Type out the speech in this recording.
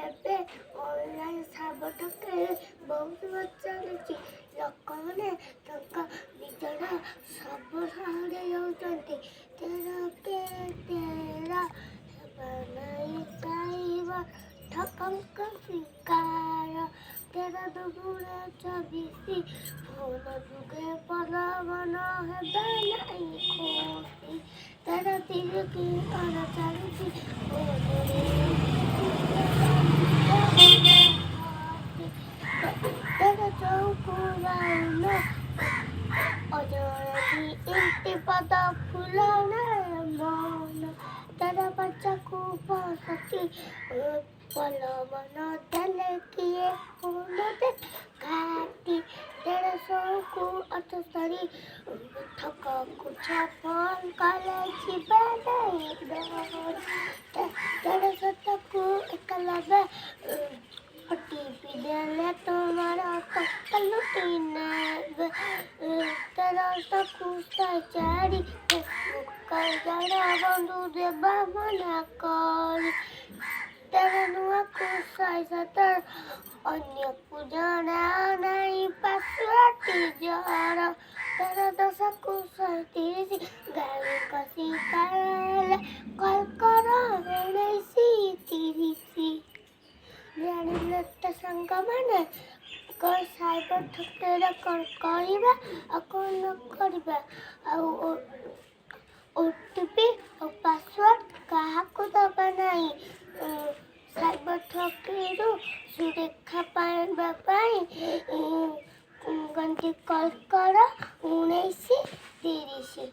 ଏବେ ଅନଲାଇନ୍ ସାବଠକେ ବହୁତ ଚାଲିଛି। ଲୋକମାନେ ତାଙ୍କ ନିଜର ସବୁ ହରେଇ ଯାଉଛନ୍ତି। ତେର ବନାଇ ସାଇବ ଠକଙ୍କ ଶିକାର। 13 2 ଫୋନ ଯୁଗେ ପଲବନ ହେବେ ନାଇଁ ଖୁସି। 13 3 ଚାଲିଛି ଚଉକୁରାଉନ ଅଜଣୀ ଇନ୍ତି ପଦ ଫୁଲଣ ମନ। 5 ପସତି ପଲବନ ଦେଲେ କିଏ ଫୋନ ଦେ ଘାଟି। 13 ଠକକୁ ଫୋନ କଲେ ଯିବେ ନାଇଁ ଡରି। 13 ଓଟିପି ଦେଲେ ତୁମର ଟଙ୍କା ଲୁଟି ନେବେ। 13 ଫେସବୁକ ଜଣେ ବନ୍ଧୁ ଦେବା ମନା କରି। 13 ଅନ୍ୟକୁ ଜଣା ନାହିଁ ପାସୱାର୍ଡ ଜର। 10 ଗାଳିଙ୍କ ଶିକାର ହେଲେ କଲ୍ କର 19 30। ଜାଣିଲେ ତ ସାଙ୍ଗମାନେ ସାଇବର ଠକେଇରେ କ'ଣ କରିବା ଆଉ କ'ଣ ନ କରିବା। ଆଉ ଓଟିପି ଆଉ ପାସୱାର୍ଡ କାହାକୁ ଦେବା ନାହିଁ। ସାଇବର ଠକେଇରୁ ସୁରକ୍ଷା ପାଇବା ପାଇଁ କଲ୍ କର 19 30।